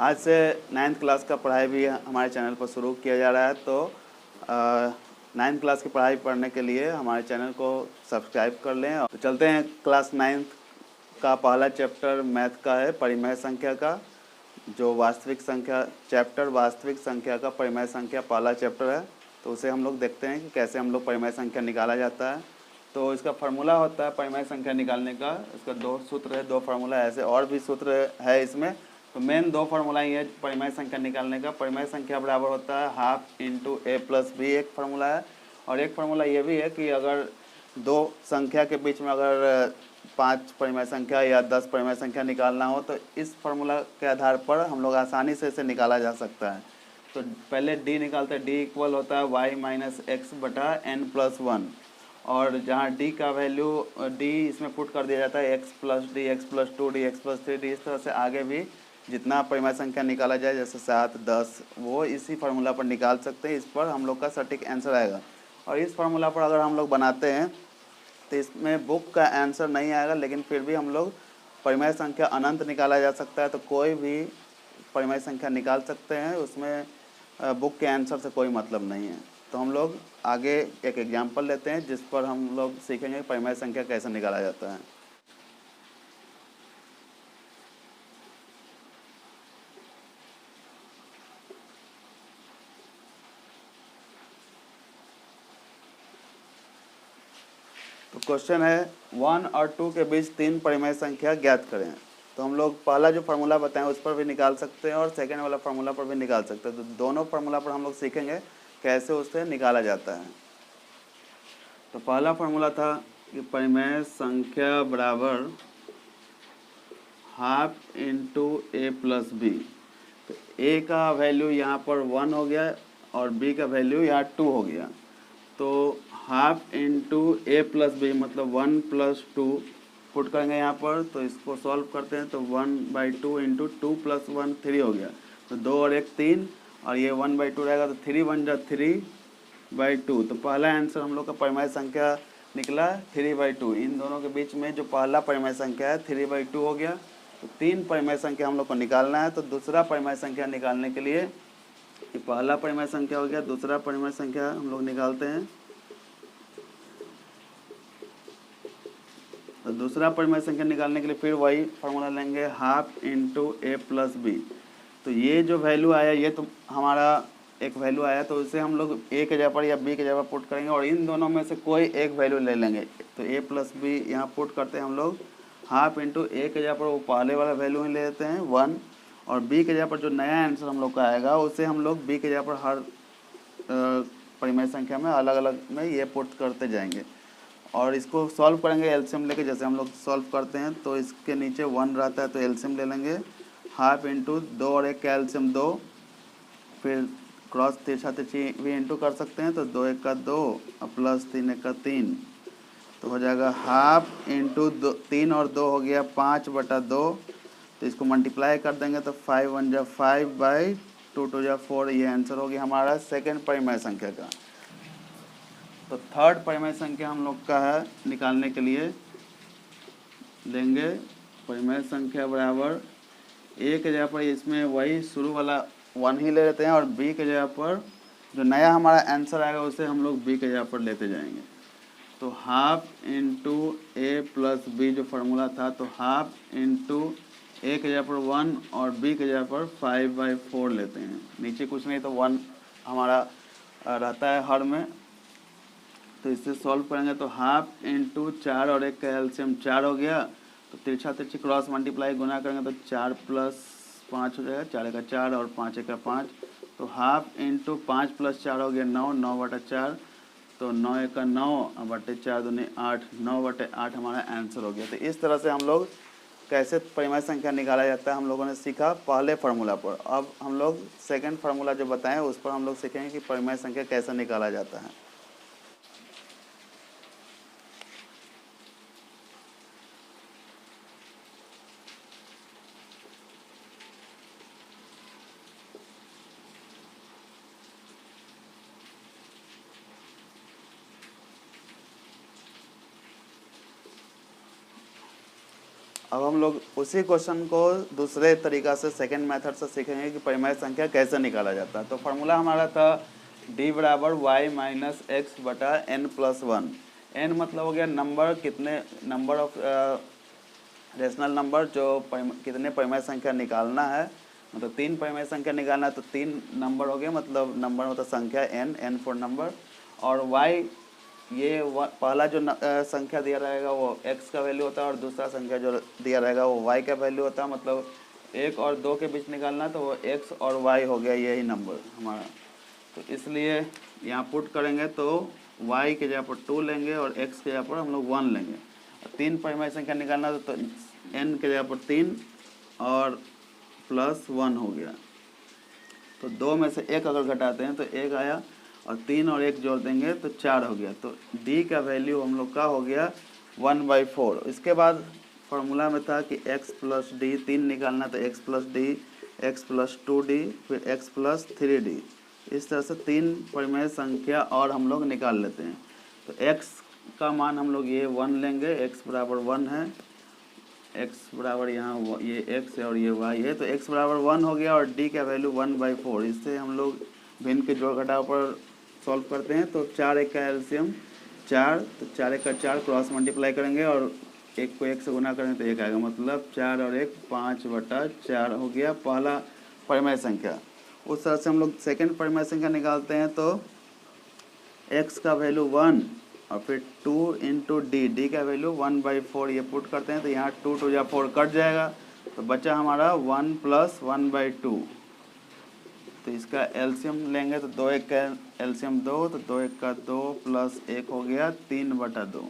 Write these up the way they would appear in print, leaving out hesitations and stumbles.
आज से 9th class का पढ़ाई भी हमारे चैनल पर शुरू किया जा रहा है। तो 9th क्लास की पढ़ाई पढ़ने के लिए हमारे चैनल को सब्सक्राइब कर लें। तो चलते हैं, क्लास 9th का पहला चैप्टर मैथ का है, परिमेय संख्या का। जो वास्तविक संख्या चैप्टर वास्तविक संख्या का परिमेय संख्या पहला चैप्टर है। तो उसे हम लोग देखते हैं कि कैसे हम लोग परिमेय संख्या निकाला जाता है। तो इसका फार्मूला होता है परिमेय संख्या निकालने का, इसका दो सूत्र है, दो फार्मूला है। ऐसे और भी सूत्र है इसमें, तो मेन दो फार्मूला ही है परिमेय संख्या निकालने का। परिमेय संख्या बराबर होता है हाफ इंटू ए प्लस बी, एक फार्मूला है। और एक फार्मूला ये भी है कि अगर दो संख्या के बीच में अगर 5 परिमेय संख्या या 10 परिमेय संख्या निकालना हो तो इस फार्मूला के आधार पर हम लोग आसानी से इसे निकाला जा सकता है। तो पहले डी निकालते हैं। डी इक्वल होता है वाई माइनस एक्स बटा एन प्लस वन। और जहाँ डी का वैल्यू डी इसमें पुट कर दिया जाता है x plus D, x plus two D, x plus three D. इस तरह से आगे भी जितना परिमेय संख्या निकाला जाए, जैसे 7, 10, वो इसी फार्मूला पर निकाल सकते हैं। इस पर हम लोग का सटीक आंसर आएगा। और इस फार्मूला पर अगर हम लोग बनाते हैं तो इसमें बुक का आंसर नहीं आएगा, लेकिन फिर भी हम लोग परिमेय संख्या अनंत निकाला जा सकता है। तो कोई भी परिमेय संख्या निकाल सकते हैं, उसमें बुक के आंसर से कोई मतलब नहीं है। तो हम लोग आगे एक एग्जाम्पल लेते हैं जिस पर हम लोग सीखेंगे परिमेय संख्या कैसे निकाला जाता है। तो क्वेश्चन है 1 और 2 के बीच 3 परिमेय संख्या ज्ञात करें। तो हम लोग पहला जो फार्मूला बताएं उस पर भी निकाल सकते हैं और सेकेंड वाला फार्मूला पर भी निकाल सकते हैं। तो दोनों फार्मूला पर हम लोग सीखेंगे कैसे उससे निकाला जाता है। तो पहला फार्मूला था कि परिमेय संख्या बराबर हाफ इंटू ए प्लस बी। तो ए का वैल्यू यहाँ पर 1 हो गया और बी का वैल्यू यहाँ 2 हो गया। तो हाफ इंटू ए प्लस बी मतलब 1 प्लस 2 पुट करेंगे यहाँ पर। तो इसको सॉल्व करते हैं तो 1/2 इंटू 2 प्लस 1 3 हो गया। तो 2 और 1 3, और ये 1/2 रहेगा तो 3 1 जा 3/2। तो पहला आंसर हम लोग का परिमेय संख्या निकला 3/2। इन दोनों के बीच में जो पहला परिमेय संख्या है 3/2 हो गया। तो 3 परिमेय संख्या हम लोग को निकालना है। तो दूसरा परिमेय संख्या निकालने के लिए, ये पहला परिमेय संख्या हो गया, दूसरा परिमेय संख्या हम लोग निकालते हैं। तो दूसरा परिमेय संख्या निकालने के लिए फिर वही फार्मूला लेंगे, हाफ इंटू ए प्लस बी। तो ये जो वैल्यू आया, ये तो हमारा एक वैल्यू आया, तो उसे हम लोग ए के जगह पर या बी के जगह पर पुट करेंगे और इन दोनों में से कोई एक वैल्यू ले लेंगे। तो ए प्लस बी यहाँ पुट करते हैं हम लोग। हाफ इंटू ए के जगह पर वो पहले वाला वैल्यू ही ले लेते हैं 1, और बी के जगह पर जो नया आंसर हम लोग का आएगा उसे हम लोग बी के जगह पर हर परिमेय संख्या में अलग अलग में ये पुट करते जाएंगे। और इसको सॉल्व करेंगे एलसीएम लेके, जैसे हम लोग सॉल्व करते हैं। तो इसके नीचे 1 रहता है तो एलसीएम ले लेंगे। हाफ इंटू 2 और 1 का एलसीएम 2, फिर क्रॉस तिरछा तिरछी भी इंटू कर सकते हैं। तो 2 1 का 2 और प्लस 3 1 का 3, तो हो जाएगा हाफ इंटू 3 और 2 हो गया 5/2। तो इसको मल्टीप्लाई कर देंगे तो 5 1 जा 5/2 2 जा 4। ये आंसर हो गया हमारा सेकेंड परिमेय संख्या का। तो थर्ड परिमेय संख्या हम लोग का है निकालने के लिए लेंगे परिमेय संख्या बराबर ए के जगह पर इसमें वही शुरू वाला 1 ही ले लेते हैं, और बी के जगह पर जो नया हमारा आंसर आएगा उसे हम लोग बी के जगह पर लेते जाएंगे। तो हाफ इंटू ए प्लस बी जो फार्मूला था, तो हाफ इंटू ए के जगह पर 1 और बी के जगह पर 5/4 लेते हैं। नीचे कुछ नहीं तो 1 हमारा रहता है हर में। तो इससे सॉल्व करेंगे तो हाफ इंटू 4 और 1 का एलसीएम 4 हो गया। तो तिरछा तिरछी क्रॉस मल्टीप्लाई गुना करेंगे तो 4 + 5 हो जाएगा, 4 का 4 और 5 का 5। तो हाफ इंटू 5 + 4 हो गया 9, 9/4। तो 9 1 का 9 और बटे 4 दूनी 8, 9/8 हमारा आंसर हो गया। तो इस तरह से हम लोग कैसे परिमेय संख्या निकाला जाता है हम लोगों ने सीखा पहले फार्मूला पर। अब हम लोग सेकंड फार्मूला जो बताएं उस पर हम लोग सीखेंगे कि परिमेय संख्या कैसे निकाला जाता है। अब हम लोग उसी क्वेश्चन को दूसरे तरीका से सेकंड मेथड से सीखेंगे कि परिमेय संख्या कैसे निकाला जाता है। तो फार्मूला हमारा था d बराबर वाई माइनस एक्स बटा n प्लस वन। n मतलब हो गया नंबर, कितने नंबर ऑफ रेशनल नंबर जो कितने परिमेय संख्या निकालना है, मतलब 3 परिमेय संख्या निकालना है तो 3 नंबर हो गए, मतलब नंबर मतलब संख्या n फॉर नंबर। और y ये पहला जो संख्या दिया रहेगा वो x का वैल्यू होता है और दूसरा संख्या जो दिया रहेगा वो y का वैल्यू होता है, मतलब 1 और 2 के बीच निकालना तो वो x और y हो गया यही नंबर हमारा। तो इसलिए यहाँ पुट करेंगे तो y के जगह पर 2 लेंगे और x के जगह पर हम लोग 1 लेंगे। 3 परिमेय संख्या निकालना तो n के जगह पर 3 और प्लस 1 हो गया। तो 2 में से 1 अगर घटाते हैं तो 1 आया और 3 और 1 जोड़ देंगे तो 4 हो गया। तो d का वैल्यू हम लोग का हो गया 1/4। इसके बाद फार्मूला में था कि x प्लस डी 3 निकालना, तो x plus D, x plus 2d, फिर x प्लस 3d। इस तरह से 3 परिमेय संख्या और हम लोग निकाल लेते हैं। तो x का मान हम लोग ये 1 लेंगे, x बराबर 1 है, x बराबर यहाँ ये x है और ये y है, तो x बराबर 1 हो गया और d का वैल्यू 1/4। इससे हम लोग भिन्न के जोड़ घटाव पर सॉल्व करते हैं। तो 4 1 का एलसीएम 4, तो 4 1 का 4 क्रॉस मल्टीप्लाई करेंगे और 1 को 1 से गुना करेंगे तो 1 आएगा, मतलब 4 और 1 5/4 हो गया पहला परिमेय संख्या। उस तरह से हम लोग सेकंड परिमेय संख्या निकालते हैं। तो x का वैल्यू 1 और फिर 2 इंटू डी का वैल्यू 1/4 ये पुट करते हैं तो यहाँ 2 2 या 4 कट जाएगा, तो बचा हमारा 1 प्लस 1/2। तो इसका एलसीएम लेंगे तो 2 1 का एलसीएम 2, तो 2 1 का 2 प्लस 1 हो गया 3/2।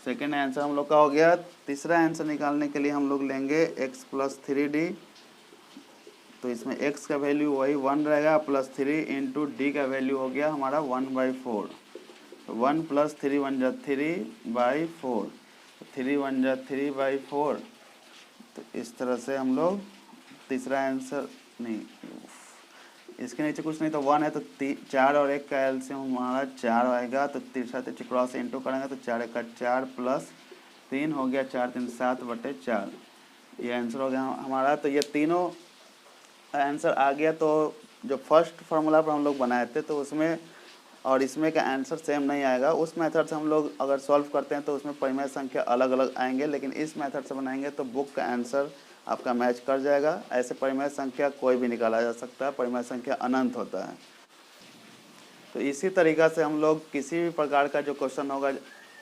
सेकेंड आंसर हम लोग का हो गया। तीसरा आंसर निकालने के लिए हम लोग लेंगे x प्लस 3d, तो इसमें x का वैल्यू वही 1 रहेगा प्लस 3 इंटू डी का वैल्यू हो गया हमारा 1/4। तो 1 प्लस 3 1 जा 3/4, 3 1 जा 3/4। तो इस तरह से हम लोग तीसरा आंसर नहीं, इसके नीचे कुछ नहीं तो 1 है तो 4 और 1 का एलसीएम हमारा 4 आएगा, तो तीसरा क्रॉस इंटू करेंगे तो 4 1 का 4 प्लस 3 हो गया 4 3 7/4। ये आंसर हो गया हमारा। तो ये तीनों आंसर आ गया। तो जो फर्स्ट फार्मूला पर हम लोग बनाए थे तो उसमें और इसमें का आंसर सेम नहीं आएगा। उस मेथड से हम लोग अगर सॉल्व करते हैं तो उसमें परिमेय संख्या अलग अलग आएंगे, लेकिन इस मेथड से बनाएंगे तो बुक का आंसर आपका मैच कर जाएगा। ऐसे परिमेय संख्या कोई भी निकाला जा सकता है, परिमेय संख्या अनंत होता है। तो इसी तरीक़ा से हम लोग किसी भी प्रकार का जो क्वेश्चन होगा,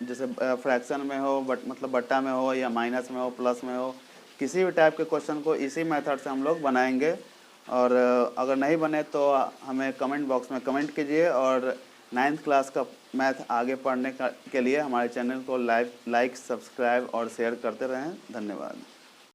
जैसे फ्रैक्शन में हो, मतलब बट्टा में हो या माइनस में हो, प्लस में हो, किसी भी टाइप के क्वेश्चन को इसी मेथड से हम लोग बनाएंगे। और अगर नहीं बने तो हमें कमेंट बॉक्स में कमेंट कीजिए और 9th क्लास का मैथ आगे पढ़ने के लिए हमारे चैनल को लाइक, सब्सक्राइब और शेयर करते रहें। धन्यवाद।